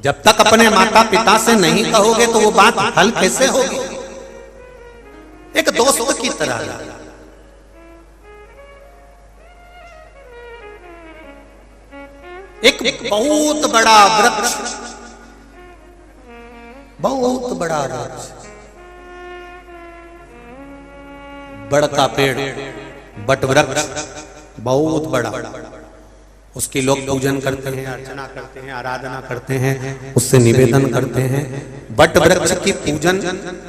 जब तक अपने माता पिता से नहीं कहोगे तो वो बात हल कैसे होगी। एक दोस्त की तरह एक बहुत बड़ा वृक्ष, बहुत बड़ा वृक्ष, बड़का पेड़, बट वृक्ष बहुत बड़ा, उसकी लोग पूजन करते हैं, अर्चना करते हैं, आराधना करते हैं, उससे निवेदन करते हैं। बट वृक्ष की पूजन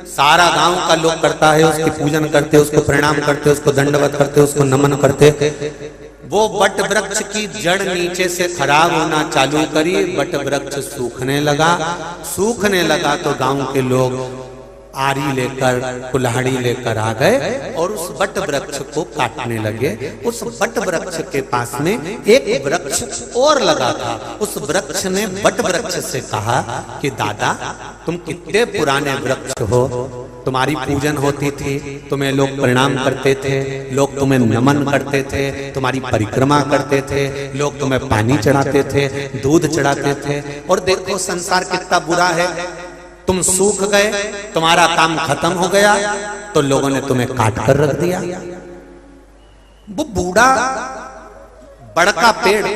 सारा गांव का लोग करता है, उसकी पूजन करते, उसको प्रणाम करते, उसको दंडवत करते, उसको नमन करते। वो बट वृक्ष की जड़ नीचे से खराब होना चालू करी, बट वृक्ष सूखने लगा तो गांव के लोग आरी लेकर, कुल्हाड़ी लेकर आ गए और उस बट वृक्ष को काटने लगे। उस बट वृक्ष के पास में एक वृक्ष और लगा था। उस वृक्ष ने बट वृक्ष से कहा कि दादा, तुम कितने पुराने वृक्ष हो, तुम्हारी पूजन होती थी, तुम्हें लोग प्रणाम करते थे, लोग तुम्हें नमन करते थे, तुम्हारी परिक्रमा करते थे, लोग तुम्हें पानी चढ़ाते थे, दूध चढ़ाते थे, और देखो संसार कितना बुरा है, तुम सूख गए, तुम्हारा काम खत्म हो गया, तो लोगों ने तुम्हें काट कर रख दिया। वो बूढ़ा बड़का पेड़,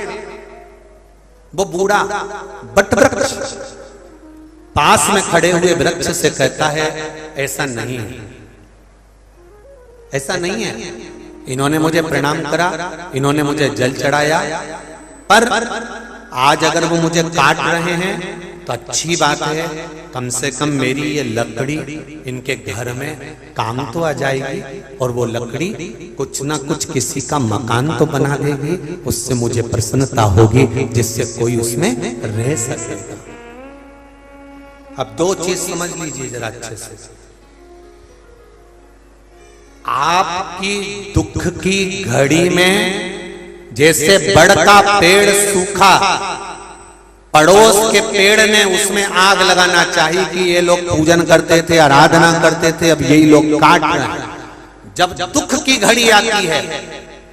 वो बूढ़ा बट वृक्ष पास में खड़े हुए वृक्ष से कहता है, ऐसा नहीं है, ऐसा नहीं है। इन्होंने मुझे प्रणाम करा, इन्होंने मुझे जल चढ़ाया, पर आज अगर वो मुझे काट रहे हैं तो अच्छी बात है, कम से कम मेरी ये लकड़ी इनके घर में काम तो आ जाएगी, और वो लकड़ी कुछ ना कुछ किसी का मकान तो बना देगी, उससे मुझे प्रसन्नता होगी, जिससे कोई उसमें रह सकेगा। अब दो चीज समझ लीजिए जरा अच्छे से। आपकी दुख की घड़ी में जैसे बड़का पेड़ सूखा, पड़ोस के पेड़ ने उसमें आग लगाना चाहिए कि ये लोग पूजन करते थे, आराधना करते थे, अब यही लोग काट रहे हैं। जब दुख की घड़ी आती है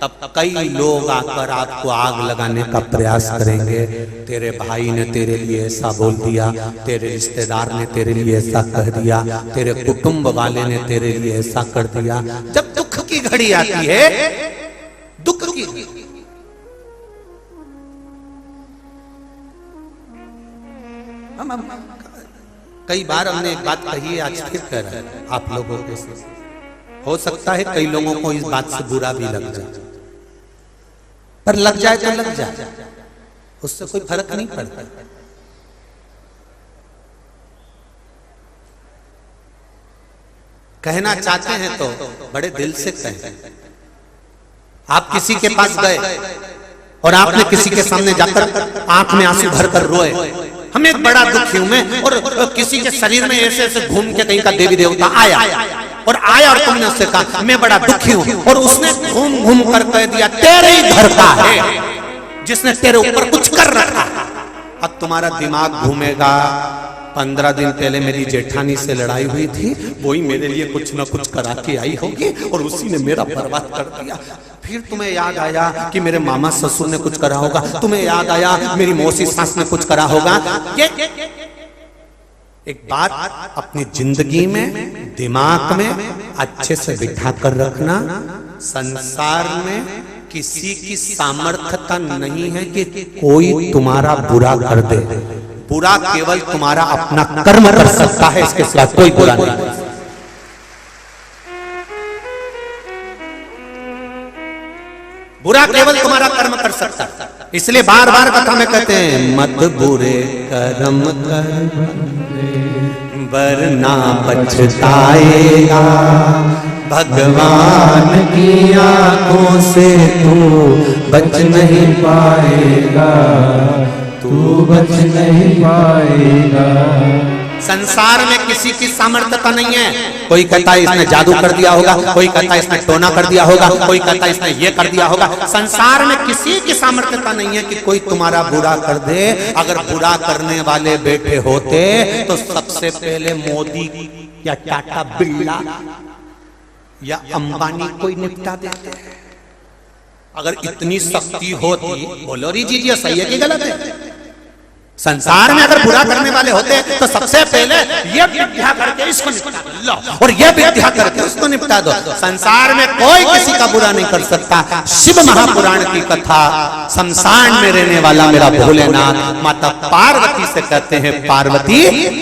तब कई लोग आकर आपको आग लगाने का प्रयास करेंगे। तेरे भाई ने तेरे लिए ऐसा बोल दिया, तेरे रिश्तेदार ने तेरे लिए ऐसा कह दिया, तेरे कुटुंब वाले ने तेरे लिए ऐसा कर दिया। जब दुख की घड़ी आती है, दुख की कई बार हमने एक बात कही है, आज फिर कह रहे हैं आप लोगों के साथ। हो सकता है कई लोगों को इस बात से बुरा भी लग जाए, पर लग जाए तो लग जाए, उससे कोई फर्क नहीं पड़ता। कहना चाहते हैं तो बड़े दिल से कहें। आप किसी के पास गए और आपने किसी के सामने जाकर आंख में आंसू भरकर रोए, हमें एक बड़ा दुखी हूं मैं, और किसी के शरीर में ऐसे ऐसे घूम के कहीं का देवी देवता आया और तुमने उससे कहा मैं बड़ा दुखी हूं, और उसने घूम घूम कर कह दिया तेरे ही घर का है जिसने तेरे ऊपर कुछ कर रखा। अब तुम्हारा दिमाग घूमेगा, 15 दिन पहले मेरी जेठानी से लड़ाई हुई थी, वही मेरे लिए कुछ ना कुछ करा के आई होगी और उसी ने मेरा बर्बाद कर दिया। फिर तुम्हें याद आया कि मेरे मामा ससुर ने कुछ करा होगा, तुम्हें याद आया मेरी मौसी सास ने कुछ करा होगा। ये एक बात अपनी जिंदगी में, दिमाग में अच्छे से बिठा कर रखना, संसार में किसी की सामर्थ्यता नहीं है कि कोई तुम्हारा बुरा कर दे। बुरा केवल तुम्हारा अपना कर्म कर सकता है, इसके सिवा कोई बुरा नहीं। बुरा केवल तुम्हारा कर्म कर सकता है, इसलिए बार बार कथा में कहते हैं मत बुरे कर्म कर वरना पछताएगा, भगवान की आंखों से तू बच नहीं पाएगा, तू बच नहीं पाएगा। संसार में किसी की सामर्थ्यता नहीं है। कोई कहता है इसने जादू कर दिया होगा, कोई कहता है इसने टोना कर दिया होगा, कोई कहता है इसने ये कर दिया होगा। संसार में किसी की सामर्थ्यता नहीं है कि कोई तुम्हारा बुरा कर दे। अगर बुरा करने वाले बैठे होते तो सबसे पहले मोदी या टाटा बिरला या अंबानी कोई निपटा देते। अगर इतनी शक्ति होती, बोलो री जी सही है कि गलत है? संसार में अगर बुरा करने वाले होते तो सबसे पहले ये विद्या करके इसको निपटा लो और ये विद्या करके उसको निपटा दो। संसार में कोई किसी का बुरा नहीं कर सकता। शिव महापुराण की कथा, शमशान में रहने वाला मेरा भोलेनाथ माता पार्वती से कहते हैं, पार्वती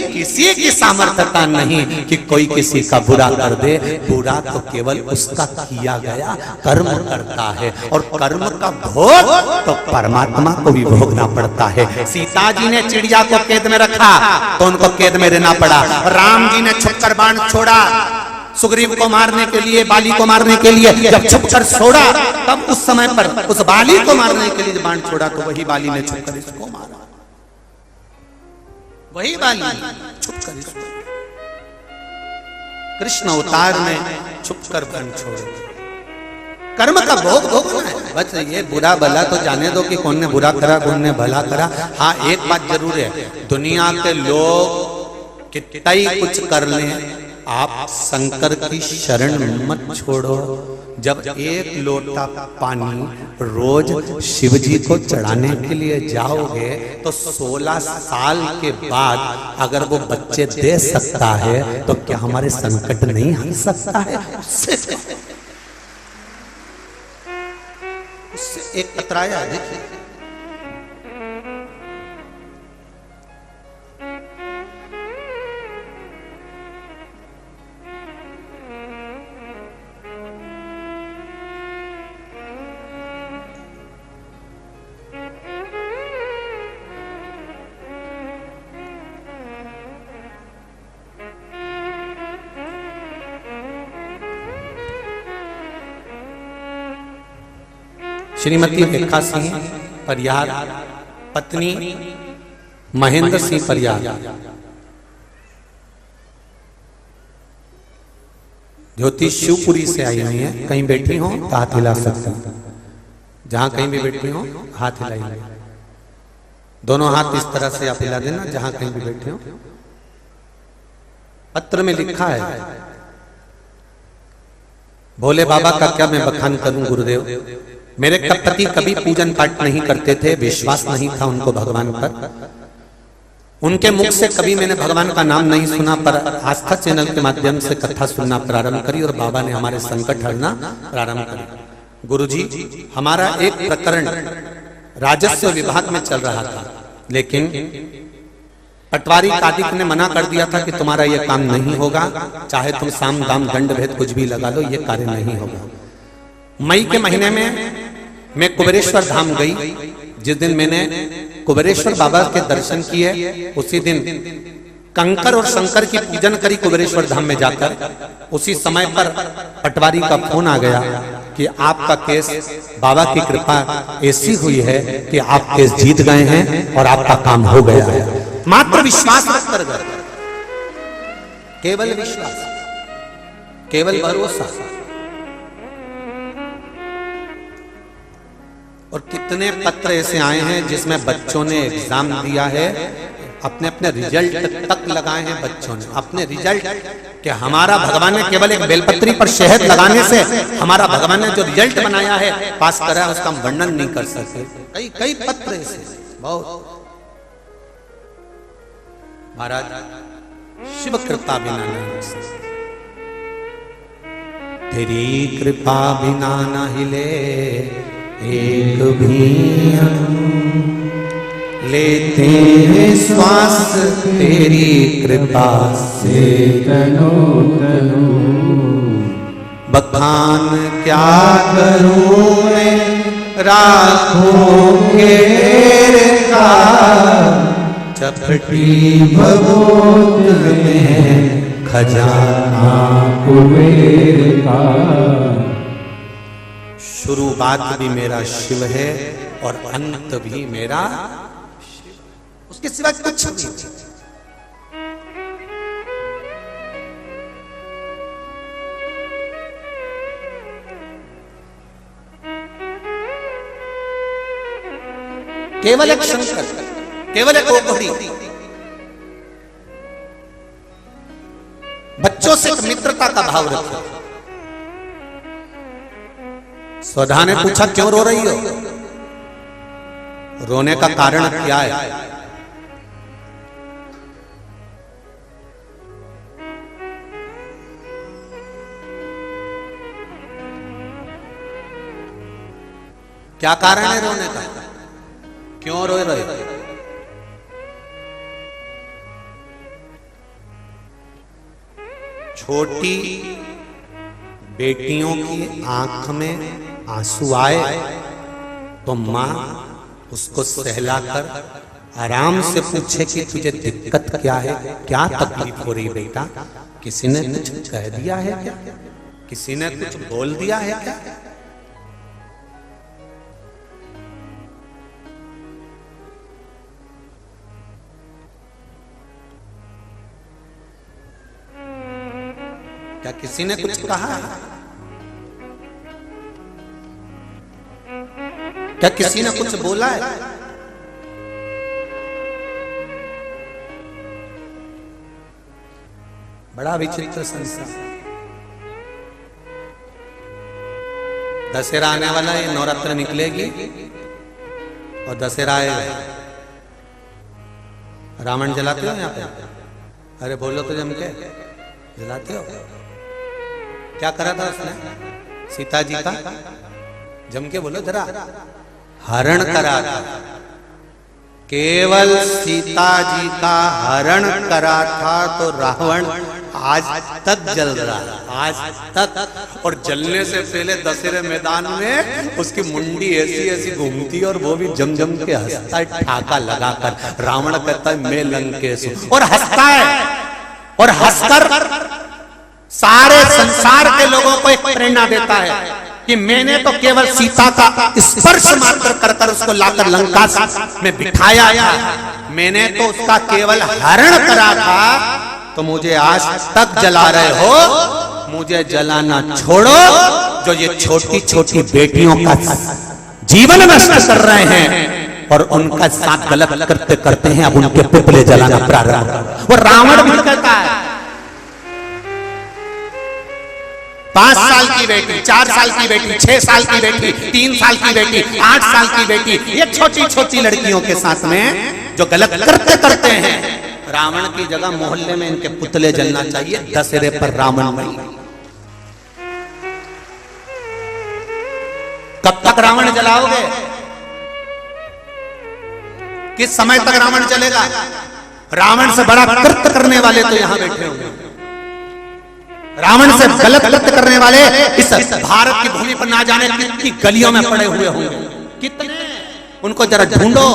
किसी की सामर्थ्यता नहीं कि कोई किसी का बुरा कर दे। बुरा तो केवल उसका किया गया कर्म करता है और कर्म का भोग तो परमात्मा को भी भोगना पड़ता है। सीता जी ने चिड़िया को कैद में रखा तो उनको कैद में रहना पड़ा। राम जी ने छुपकर बाण छोड़ा सुग्रीव को मारने के लिए, बाली को मारने के लिए। जब छुपकर छोड़ा तब उस समय पर उस बाली को मारने के लिए बाण छोड़ा तो वही बाली ने छुपकर इसको मारा। वही बाली छुपकर इसको। कृष्ण अवतार में छुपकर बाण छोड़े। कर्म का भोग भोगना है। बस ये बुरा भला तो जाने दो कि कौन ने बुरा करा कौन ने भला करा। हाँ एक बात जरूर है, दुनिया के लोग कितना ही कुछ कर लें, आप शंकर की शरण मत छोड़ो। जब एक लोटा पानी रोज शिव जी को चढ़ाने के लिए जाओगे तो 16 साल के बाद अगर वो बच्चे दे सकता है तो क्या हमारे संकट नहीं हट सकता है? उससे एक कतराया। देखिए श्रीमती रेखा सिंह परियार, पत्नी महेंद्र सिंह परियार, ज्योति शिवपुरी से आई हुई है। कहीं बैठी हो तो हाथ हिला सकते हैं, जहां कहीं भी बैठी हो हाथ हिलाइए। दोनों हाथ इस तरह से आप हिला देना जहां कहीं भी बैठे हो। पत्र में लिखा है, भोले बाबा का क्या मैं बखान करूं गुरुदेव। मेरे पति कभी पूजन पाठ नहीं करते थे, विश्वास नहीं था उनको भगवान पर। उनके मुख से कभी मैंने भगवान का नाम नहीं सुना, पर आस्था चैनल के माध्यम से कथा सुनना प्रारंभ करी और बाबा ने हमारे संकट हरना प्रारंभ करी। गुरुजी, हमारा एक प्रकरण राजस्व विभाग में चल रहा था, लेकिन पटवारी कादिक ने मना कर दिया था कि तुम्हारा यह काम नहीं होगा, चाहे तुम साम दाम दंड भेद कुछ भी लगा लो, ये कार्य नहीं होगा। मई के महीने में मैं कुबेरेश्वर धाम गई। जिस दिन मैंने कुबेरेश्वर बाबा के दर्शन किए उसी दिन कंकर और शंकर की पूजन करी कुबेरेश्वर धाम में जाकर। उसी समय पर पटवारी का फोन आ गया कि आपका केस, बाबा की कृपा ऐसी हुई है कि आप केस जीत गए हैं और आपका काम हो गया है। मात्र विश्वास मत कर गए, केवल विश्वास, केवल भरोसा। और कितने पत्र ऐसे आए हैं जिसमें बच्चों ने एग्जाम दिया है, अपने अपने रिजल्ट तक लगाए हैं बच्चों ने अपने रिजल्ट, कि हमारा भगवान ने केवल एक बेलपत्री पर शहद लगाने से हमारा भगवान ने जो रिजल्ट बनाया है, पास करा है, उसका हम वर्णन नहीं कर सकते। कई कई पत्र ऐसे बहुत। महाराज शिव कृपा बिना नहीं, तेरी कृपा बिना न हिले एक भी लेते हैं श्वास, तेरी कृपा से तनो तनो। बखान क्या करूं मैं राखों घेर का, चपटी भगोत में खजाना कुबेर का। शुरुआत भी मेरा शिव है और अंत भी मेरा शिव, उसके सिवा कुछ नहीं। केवल एक शंकर, केवल एक ओघड़ी। बच्चों से मित्रता का भाव रखो। स्वधा ने पूछा क्यों रो रही हो? रोने का कारण क्या है? क्या कारण है रोने का? क्यों रो रहे? छोटी बेटियों की आंख में आंसू आए तो मां उसको सहलाकर आराम से पूछे कि तुझे दिक्कत क्या है, क्या तकलीफ हो रही बेटा? किसी ने कुछ कह दिया है क्या? किसी ने कुछ बोल दिया है क्या? क्या किसी ने कुछ कहा है? क्या किसी ने कुछ बोला है? बड़ा विचित्र संसार। दशहरा आने वाला है, नवरात्र निकलेगी और दशहरा आएगा। रावण जलाते हो यहाँ पे? अरे बोलो तो जम के, जलाते हो? क्या करा था उसने सीता जी का? जम के बोलो जरा। हरण करा था। केवल सीता जी का हरण करा था तो रावण आज तक जल रहा है, आज तक। और जलने से पहले दशहरे मैदान में उसकी मुंडी ऐसी ऐसी घूमती है और वो भी जम जम के हंसता है, ठाका लगाकर। रावण कहता है मैं लंकेश हूं, और हंसता है, और हंसकर सारे संसार के लोगों को एक प्रेरणा देता है कि मैंने तो केवल सीता का स्पर्श मात्र कर उसको लाकर लंका में बिठाया था, मैंने तो उसका केवल हरण करा था, तो मुझे आज तक जला रहे हो? मुझे जलाना छोड़ो। जो ये छोटी छोटी बेटियों का जीवन नष्ट कर रहे हैं और उनका साथ गलत करते करते हैं, अब उनके पुतले जलाना प्रारंभ। वो रावण भी कहता है 5 साल की बेटी, 4 साल की बेटी, 6 साल की बेटी, 3 साल की बेटी, 8 साल की बेटी, ये छोटी छोटी लड़कियों के साथ में जो गलत करते करते हैं, रावण की जगह मोहल्ले में इनके पुतले जलना चाहिए। दशहरे पर रावण नहीं। कब तक रावण जलाओगे? किस समय तक रावण चलेगा? रावण से बड़ा कृत्य करने वाले तो यहां बैठे होंगे। रावण से गलत कृत्य करने वाले इस भारत की भूमि पर ना जाने कितनी गलियों में पड़े हुए होंगे। कितने? उनको जरा ढूंढो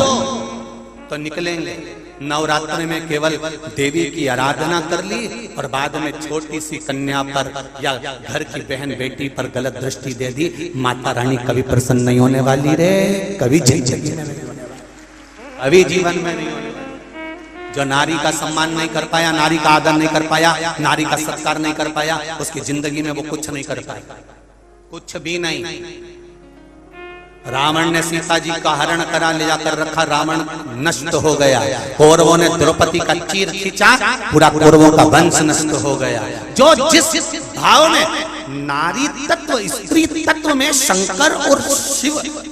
तो निकलेंगे। नवरात्रि में केवल देवी की आराधना कर ली और बाद में छोटी सी कन्या पर या घर की बहन बेटी पर गलत दृष्टि दे दी। माता रानी कभी प्रसन्न नहीं होने वाली रे, कभी जिंदगी में नहीं होने वाली, कभी जीवन में नहीं होने वाली। जो नारी का सम्मान नहीं कर पाया, नारी का आदर नहीं कर पाया, नारी का सत्कार नहीं कर पाया, उसकी जिंदगी में वो कुछ नहीं कर पाया, कुछ भी नहीं। रावण ने सीता जी का हरण करा, ले जाकर रखा, रावण नष्ट हो गया। कौरवों ने द्रौपदी का चीर खींचा, पूरा कौरवों का वंश नष्ट हो गया। जो जिस भाव में नारी तत्व स्त्री तत्व में शंकर और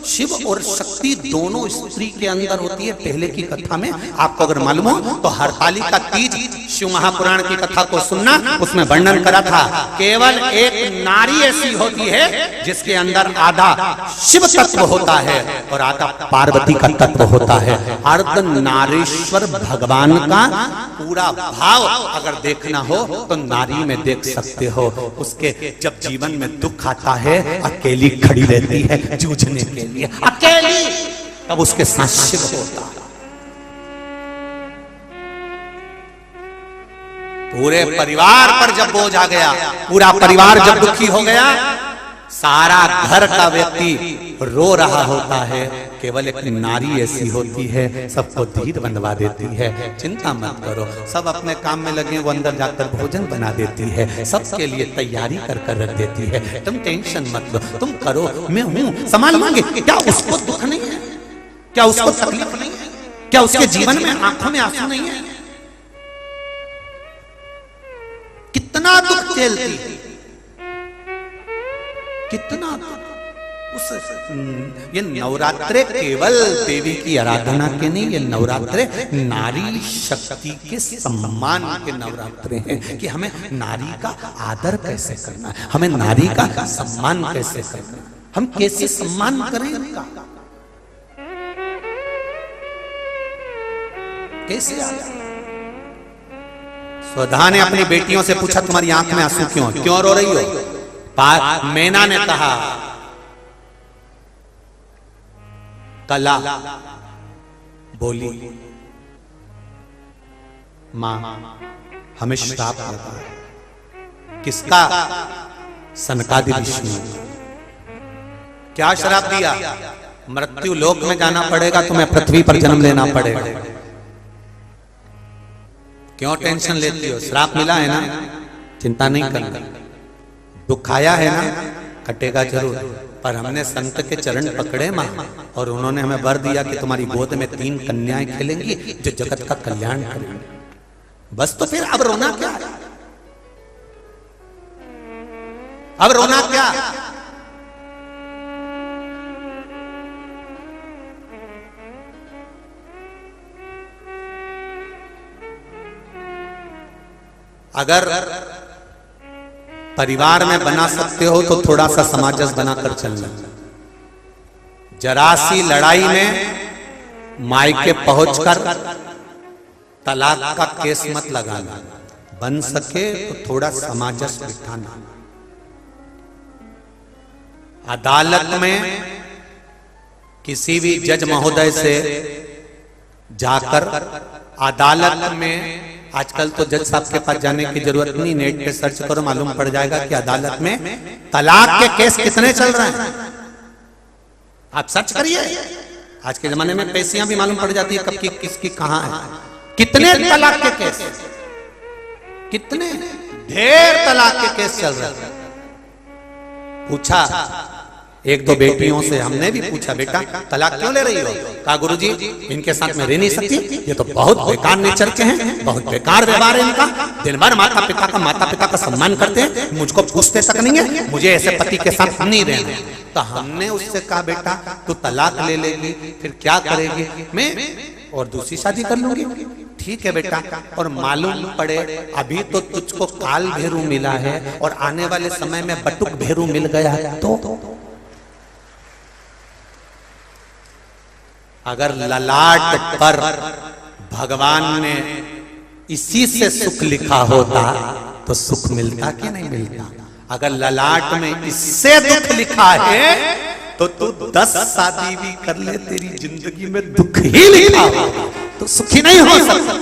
शिव और शक्ति दोनों स्त्री के अंदर होती है। पहले की कथा में आपको अगर मालूम हो तो हरतालिका तीज शिव महापुराण की कथा को सुनना, उसमें वर्णन करा था। केवल एक नारी ऐसी होती है जिसके अंदर आधा शिव तत्व होता है और आधा पार्वती का तत्व होता है। अर्ध नारेश्वर भगवान का पूरा भाव अगर देखना हो तो नारी में देख सकते हो। उसके जब जीवन में दुख आता है, अकेली खड़ी रहती है जूझने के लिए, अकेली, तब उसके साथ शिव होता है। पूरे परिवार पर जब बोझ आ गया, पूरा परिवार जब दुखी हो गया, सारा घर का व्यक्ति रो रहा होता है, केवल एक नारी ऐसी होती है सबको धीर बंधवा देती है। चिंता मत करो, सब अपने काम में लगे, वो अंदर जाकर भोजन बना देती है, सबके लिए तैयारी कर कर रख देती है। तुम टेंशन मत लो, तुम करो, मैं हूं, संभाल मांगे। क्या उसको दुख नहीं है? क्या उसको तकलीफ नहीं है? क्या उसके जीवन में आंखों में आंसू नहीं है? कितना दुख झेलती, कितना उस ये नवरात्रे केवल देवी की आराधना के नहीं, ये नवरात्रे नारी शक्ति के सम्मान के नवरात्रे हैं कि हमें नारी का आदर कैसे करना है, हमें नारी का सम्मान कैसे करना है, हम कैसे सम्मान करें उनका। कैसे आ गया? स्वधा ने अपनी बेटियों से पूछा तुम्हारी आंख में आंसू क्यों रो रही हो? मैना ने कहा कला बोली मां हमें श्राप लगा। किसका? सनकादि ऋषि ने। क्या श्राप दिया? मृत्यु लोक में जाना पड़ेगा, तुम्हें पृथ्वी पर जन्म लेना पड़ेगा। क्यों टेंशन लेती हो? श्राप मिला है ना, चिंता नहीं करना। दुख आया है ना, कटेगा जरूर। पर हमने संत के चरण पकड़े मां, और उन्होंने हमें वर दिया कि तुम्हारी गोद में 3 कन्याएं खेलेंगी जो जगत का कल्याण करेंगी। बस तो फिर अब रोना क्या? अब रोना क्या? अगर परिवार में बना सकते हो तो थोड़ा सा समाजस बनाकर चलना। जरासी लड़ाई में मायके पहुंचकर तलाक का केस मत लगाना। बन सके तो थोड़ा समाजस बिठाना। अदालत में किसी भी जज महोदय से जाकर अदालत में, आजकल तो जज साहब के पास जाने की जरूरत नहीं, नेट पे सर्च करो मालूम पड़ जाएगा कि अदालत में तलाक के केस कितने चल रहे हैं। आप सर्च करिए, आज के जमाने में पैसियां भी मालूम पड़ जाती है कब की किसकी कहां है। कितने तलाक के केस, कितने ढेर तलाक के केस चल रहे हैं। पूछा 1-2 बेटियों से, हमने भी पूछा बेटा तलाक क्यों ले रही हो? कहा गुरुजी इनके साथ में रह नहीं सकती, ये तो बहुत बेकार नेचर के हैं, बहुत बेकार व्यवहार है इनका। दिन भर माता पिता का सम्मान करते हैं, मुझको पूछते तक नहीं है, मुझे ऐसे पति के साथ नहीं रहना। तो हमने उससे कहा बेटा तू तलाक ले लेगी फिर क्या करेगी? मैं और दूसरी शादी कर लूंगी। ठीक है बेटा, और मालूम पड़े अभी तो तुझको काल भेरू मिला है और आने वाले समय में बटुक भेरू मिल गया है, तो अगर ललाट पर भगवान ने इसी से सुख लिखा होता तो सुख मिलता कि नहीं मिलता? अगर ललाट में इससे दुख लिखा है तो तू 10 शादी भी कर ले, तेरी जिंदगी में दुख ही लिखा हो तो सुखी नहीं हो सकता।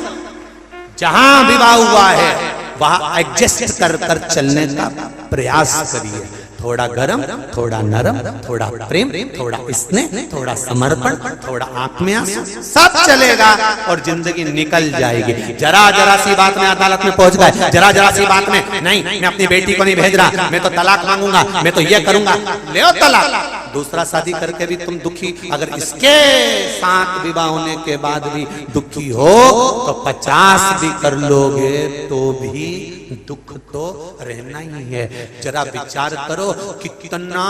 जहां विवाह हुआ है वहां एडजस्ट कर कर चलने का प्रयास करिए। थोड़ा गरम, थोड़ा नरम, थोड़ा प्रेम, थोड़ा स्नेह, थोड़ा समर्पण, थोड़ा आंख में आंसू, सब चलेगा और जिंदगी निकल जाएगी। जरा सी बात में अदालत में पहुंच गए, जरा सी बात में नहीं मैं अपनी बेटी को नहीं भेज रहा, मैं तो तलाक मांगूंगा, मैं तो ये करूंगा, ले आओ तलाक। दूसरा शादी करके भी तुम दुखी, अगर इसके साथ विवाह होने के बाद भी दुखी हो तो 50 भी कर लोगे तो भी दुख तो रहना ही है। जरा विचार करो कितना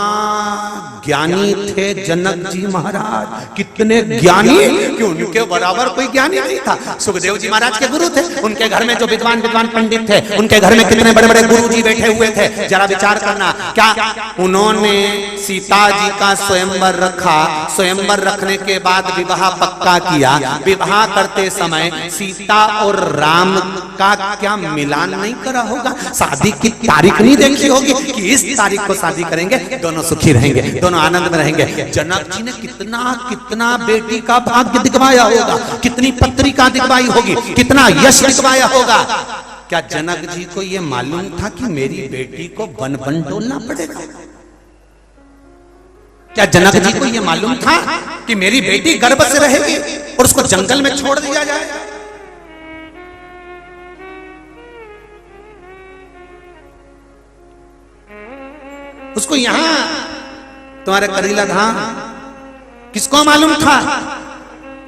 ज्ञानी थे जनक जी महाराज, कितने ज्ञानी कि उनके बराबर कोई ज्ञानी नहीं था। सुखदेव जी महाराज के गुरु थे, उनके घर में जो विद्वान पंडित थे, उनके घर में कितने बड़े बड़े गुरु जी बैठे हुए थे। जरा विचार करना, क्या उन्होंने सीता जी का स्वयंवर रखा, स्वयंवर रखने के बाद विवाह पक्का किया। विवाह करते समय सीता और राम का क्या मिलान नहीं करा होगा? शादी की तारीख नहीं देखी होगी कि इस तारीख को शादी करेंगे, दोनों सुखी रहेंगे, दोनों आनंद में रहेंगे। जनक जी ने कितना बेटी का भाग्य दिखवाया होगा, कितनी पत्रिका दिखवाई होगी, कितना यश दिखवाया होगा। क्या जनक जी को यह मालूम था कि मेरी बेटी को वन वन डोलना पड़ेगा? क्या जनक जी को यह मालूम था कि मेरी बेटी गर्भ से रहेगी और उसको जंगल में छोड़ दिया जाएगा? उसको यहां तुम्हारे करीला धाम किसको मालूम था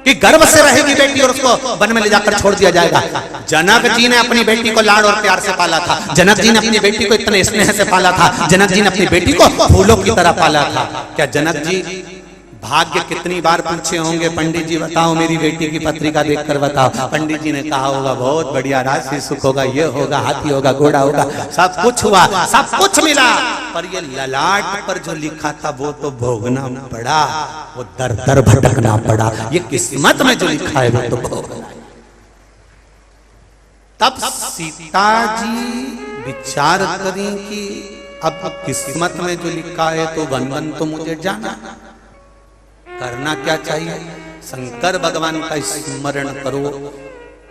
कि गर्भ से रहेगी बेटी और उसको वन में ले जाकर छोड़ दिया जाएगा? जनक जी ने अपनी बेटी को लाड़ और प्यार से पाला था। जनक जी ने अपनी बेटी को इतने स्नेह से पाला था। जनक जी ने अपनी बेटी को फूलों की तरह पाला था। क्या जनक जी भाग्य कितनी बार पूछे होंगे, पंडित जी बताओ मेरी बेटी की पत्रिका देखकर बताओ। पंडित जी ने कहा होगा बहुत बढ़िया, राशि सुख होगा, ये होगा, हाथी होगा, घोड़ा होगा, सब कुछ हुआ, सब कुछ मिला, पर ये ललाट पर जो लिखा था वो तो भोगना पड़ा, वो दर दर भटकना पड़ा। ये किस्मत में जो लिखा है वो तो भोगना। तब सीता जी विचार करी कि अब किस्मत में जो लिखा है तो वन वन तो मुझे जाना, करना क्या चाहिए? शंकर भगवान का स्मरण करो।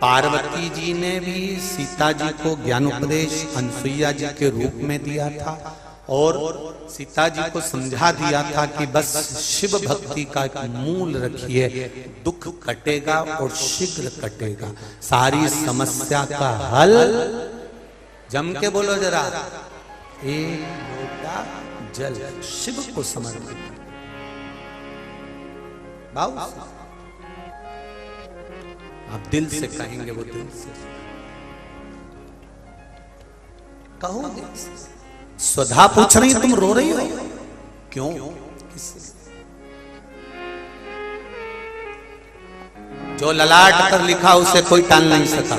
पार्वती जी ने भी सीता जी को ज्ञानोपदेश अनुसुईया जी के रूप में दिया था और सीता जी को समझा दिया था कि बस शिव भक्ति का एक मूल रखिए, दुख कटेगा और शीघ्र कटेगा, सारी समस्या का हल। जम के बोलो जरा, एक लोटा जल शिव को समर्पित। बाबू आप दिल से कहेंगे, वो दिल से कहो, दिल से। स्वधा पूछ रही तुम रो रही हो क्यों? जो ललाट पर लिखा उसे कोई टाल नहीं सका।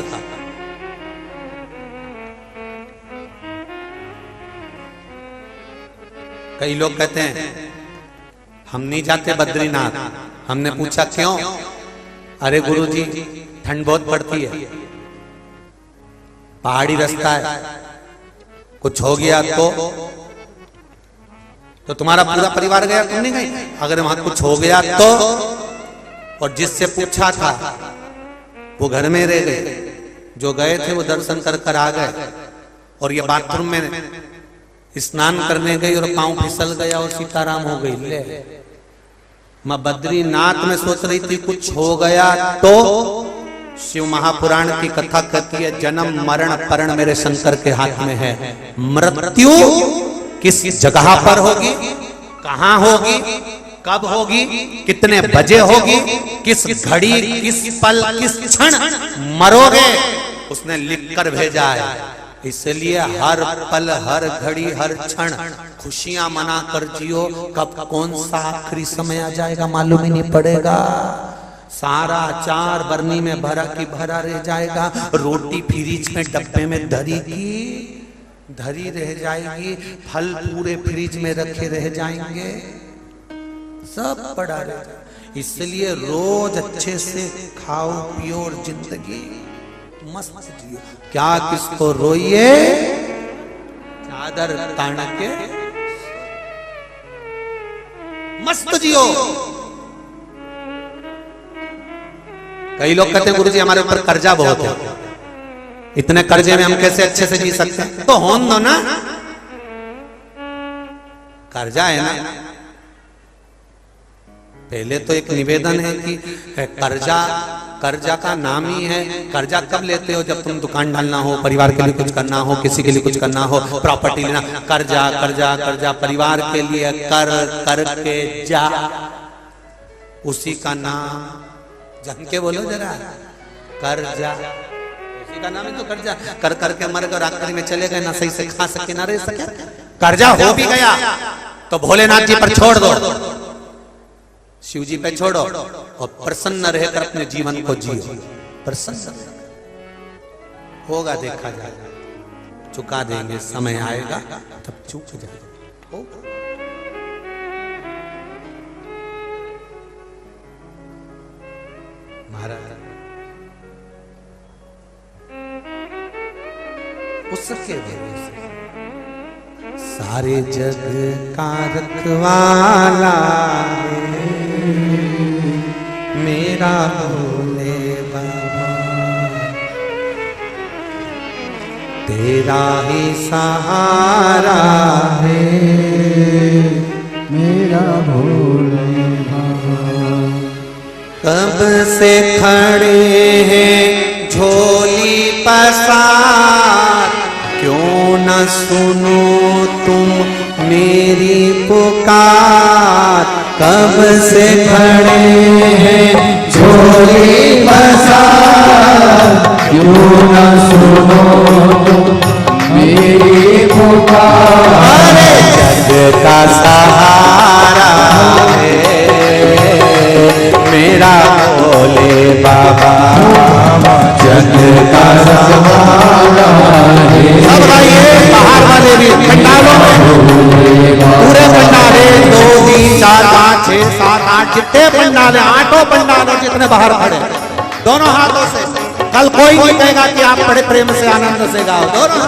कई लोग कहते हैं हम नहीं जाते बद्रीनाथ। हमने पूछा क्यों? अरे गुरुजी ठंड बहुत पड़ती है, पहाड़ी रास्ता है, कुछ हो गया तो तुम्हारा पूरा परिवार गया, तुम नहीं गए? अगर वहां कुछ हो गया तो? और जिससे पूछा था वो घर में रह गए, जो गए थे वो दर्शन कर कर आ गए, और ये बाथरूम में स्नान करने गई और पांव फिसल गया और सीताराम हो गई। ले मैं बद्रीनाथ में सोच रही थी कुछ हो गया तो? शिव महापुराण की कथा कहती है जन्म मरण परण मेरे शंकर के हाथ में है। मृत्यु किस जगह पर होगी, कहां होगी, कब होगी, कितने बजे होगी, किस घड़ी, किस पल, किस क्षण मरोगे, उसने लिख कर भेजा है। इसलिए हर पल, हर घड़ी, हर क्षण खुशियां मना कर जियो। कब कौन सा आखिरी समय आ जाएगा मालूम ही नहीं पड़ेगा। सारा अचार बरनी में भरा की भरा रह जाएगा, रोटी फ्रिज में डब्बे में धरी की धरी रह जाएगी, फल पूरे फ्रिज में रखे रह जाएंगे, सब पड़ा रह जाएगा। इसलिए रोज अच्छे से खाओ पियो और जिंदगी मस्त जियो। क्या किसको रोइए, चादर तान के मस्त जियो। कई लोग कहते हैं गुरुजी हमारे ऊपर कर्जा बहुत है, इतने कर्जे में हम कैसे अच्छे से जी सकते हैं? तो होन दो ना, कर्जा है ना। पहले तो एक निवेदन है कि कर्जा का नाम ही है। कर्जा कब लेते हो? जब तुम दुकान डालना हो, परिवार के लिए कुछ करना हो, किसी के लिए कुछ करना हो, प्रॉपर्टी लेना। कर्जा कर्जा कर्जा, परिवार के लिए कर करके जा, उसी का नाम। जम के बोलो जरा, कर्जा उसी का नाम है। तो कर्जा कर करके मर गए, आखिरी में चले गए, ना सही से खा सके ना रह सके। कर्जा हो भी गया तो भोलेनाथ जी पर छोड़ दो, शिव जी पे छोड़ो और प्रसन्न रहकर अपने जीवन को जियो। प्रसन्न होगा, देखा जाएगा, चुका देंगे, समय आएगा तब चुक जाएगा। महाराज उसके वजह से सारे जग का रखवाला मेरा भोले बाबा, तेरा ही सहारा है मेरा भोले बाबा। कब से खड़े हैं झोली पसार, क्यों न सुनो तुम मेरी पुकार। कब से खड़े हैं झोली पसार, क्यों न सुनो तुम मेरी पुकार। जग का सहारा है मेरा भोले बाबा, जग का सहारा है। सब भाई बाहर वाले भी पंडालों में पूरे पंडाले 2 3 4 5 6 7 8 जितने पंडाल, 8 पंडाल जितने बाहर खड़े, दोनों हाथों से कल कोई नहीं कहेगा कि आप बड़े प्रेम से आनंद से गाओ। दोनों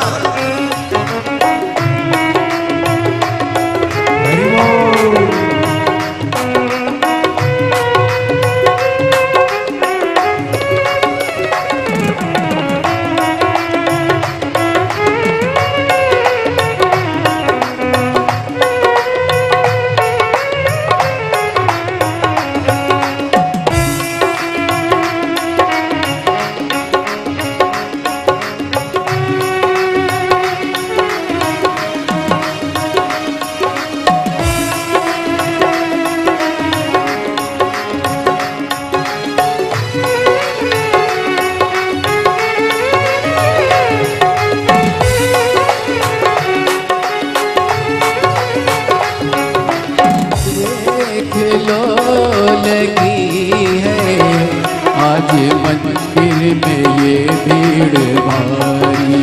मंदिर में ये भीड़ भारी,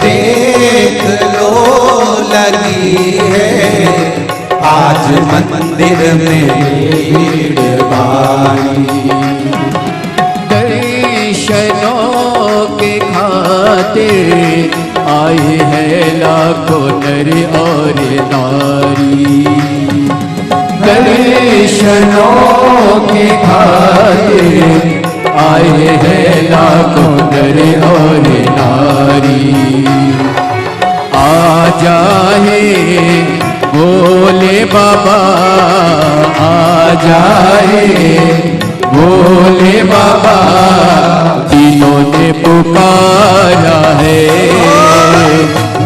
देख लो लगी है आज मंदिर में ये भीड़ भारी। दर्शनों के खातिर आए हैं लाखों नर और नारी, दर्शनों के खातिर आए हैं लाखों नर और नारी। आ जाए भोले बाबा, आ जाए भोले बाबा, तीनों ने पुकारा है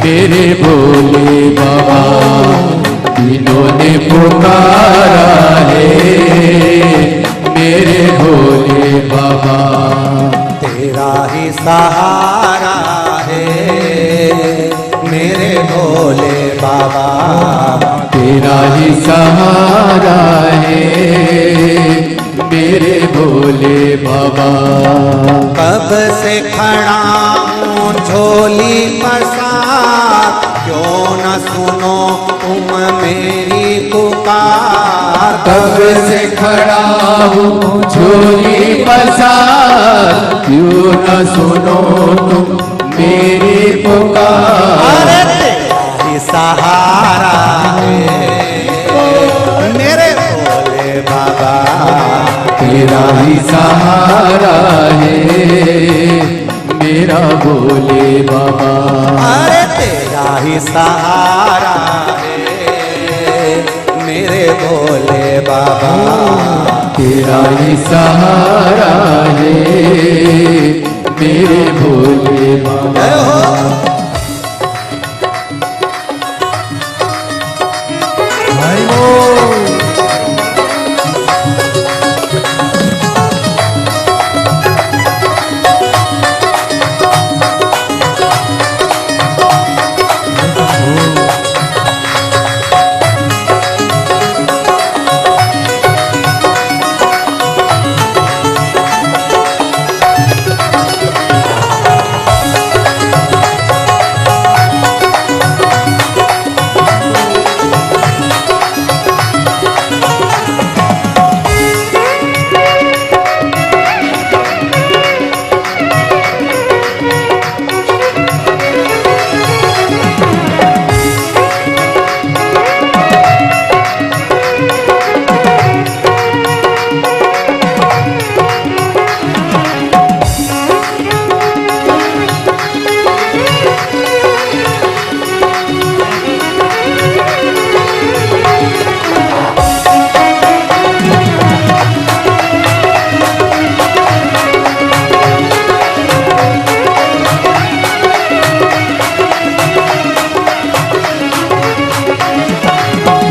मेरे भोले बाबा, तीनों ने पुकारा है मेरे भोले बाबा। तेरा ही सहारा है मेरे भोले बाबा, तेरा ही सहारा है मेरे भोले बाबा। कब से खड़ा हूँ झोली पसार, क्यों न सुनो तुम मेरी पुकार। कब से खड़ा हूँ झोली पसार, क्यों न सुनो तुम मेरी पुकार। तेरा ही सहारा है मेरे भोले बाबा, तेरा ही सहारा है मेरा भोले बाबा। अरे तेरा ही सहारा है मेरे भोले बाबा, तेरा ही सहारा है मेरे भोले बाबा।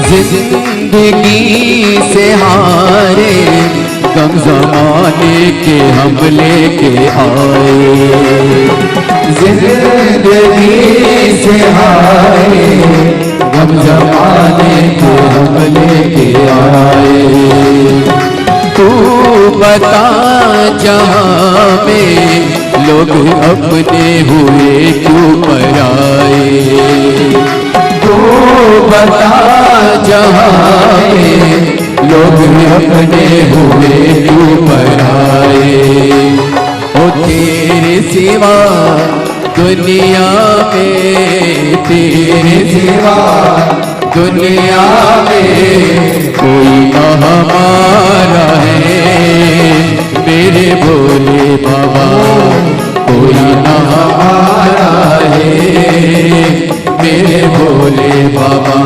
जिंदगी से हारे गम ज़माने के हम लेके आए, जिंदगी से हारे गम ज़माने के हम लेके आए। तू बता जहाँ में लोग अपने हुए क्यों पराए, तू बता जहाँ में लोग अपने हुए क्यों पराए। सिवा दुनिया में, तेरे सिवा दुनिया में कोई न हमारा है। मेरे भोले बाबा कोई न हमारा है। मेरे भोले बाबा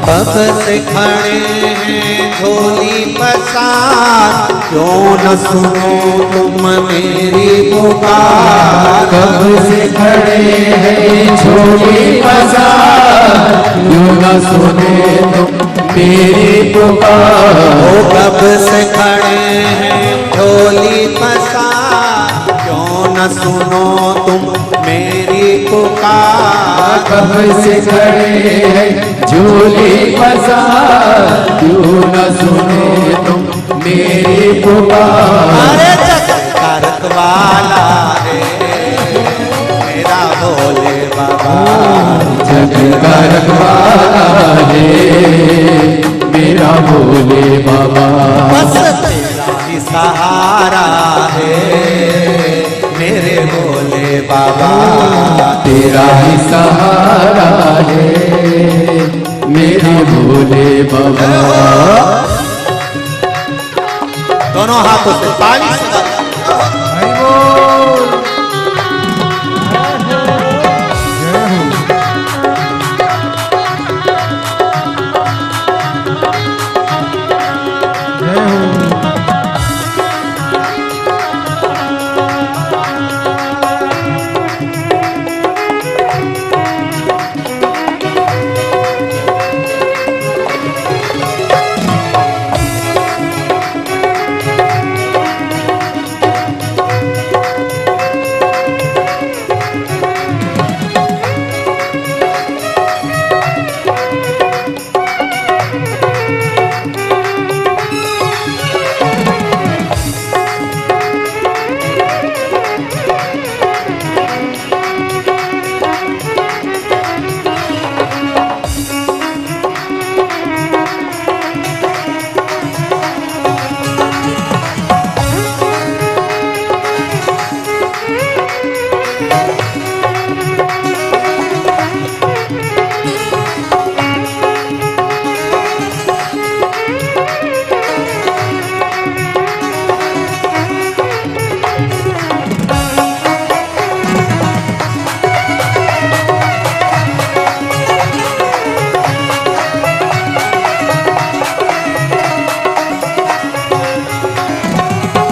कब से खड़े हैं झोली पसार, क्यों न सुनो तुम मेरी पुकार। कब से खड़े हैं झोली पसार, क्यों न सुने तुम मेरी पुकार। ओ कब से खड़े हैं झोली पसार, क्यों न सुनो तुम मेरी पुकार। कब से खड़े हैं झोली पसार, क्यों न सुने तुम मेरी पुकार। अरे जगत वाला है मेरा भोले बाबा, जग का रखवाला है मेरा भोले बाबा। बस तेरा ही सहारा है मेरे भोले बाबा। तेरा ही सहारा है मेरे भोले बाबा। दोनों हाथों से ताली से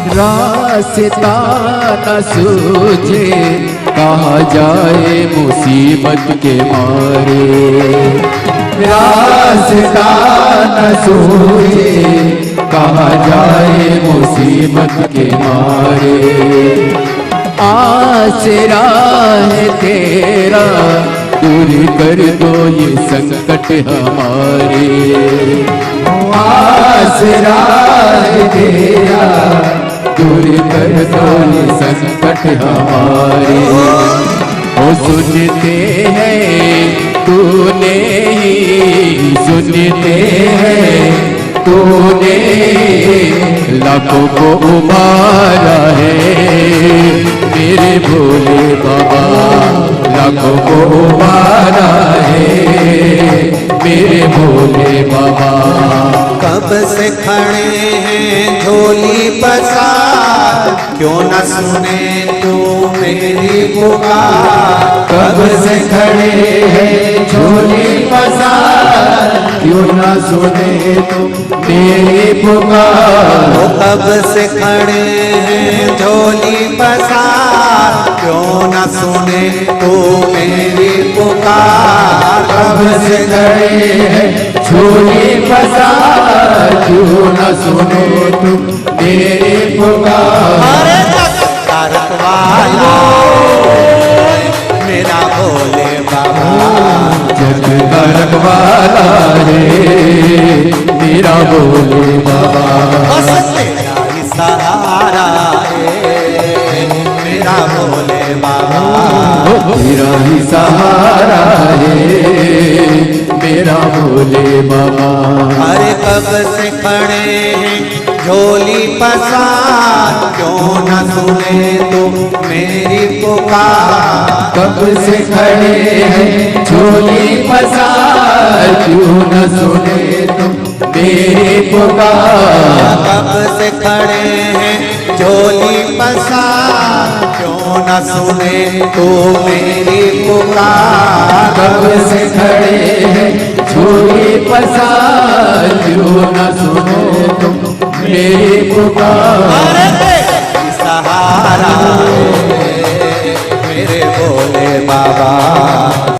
रास्ता न सूझे कहाँ जाए मुसीबत के मारे। रास्ता न सूझे कहाँ जाए मुसीबत के मारे। आसरा है तेरा दूर कर दो ये संकट हमारे। आसरा है तेरा दूर कर दो ये संकट हमारे। ओ सुनते हैं तूने ही सुनते हैं तूने लाखों को उबारा है मेरे भोले बाबा। लाखों को उबारा है मेरे भोले बाबा। कब से खड़े हैं झोली पसार, क्यों न सुने तू मेरी पुकार। कब से खड़े हैं झोली पसार, क्यों न सुने तुम मेरी पुकार। वो कब से खड़े हैं झोली पसार, क्यों न सुने तू मेरी पुकार। कब से खड़े हैं झोली पसार, क्यों न सुने तुम मेरी पुकार। अरे जगत वाला मेरा भोले बाबा, जग का रखवाला है मेरा भोले बाबा। बस तेरा ही सहारा है मेरा भोले बाबा। तेरा ही सहारा है मेरा भोले बाबा। अरे कब से खड़े हैं झोली पसार, क्यों न सुने तुम मेरी पुकार। कब से खड़े हैं झोली पसार, क्यों न सुने तुम मेरी पुकार। कब से खड़े हैं झोली पसार, क्यों न सुने तू मेरी पुकार। कब से खड़े हैं झोली पसार, क्यों न सुने तुम मेरी पुकार। सहारा मेरे भोले बाबा,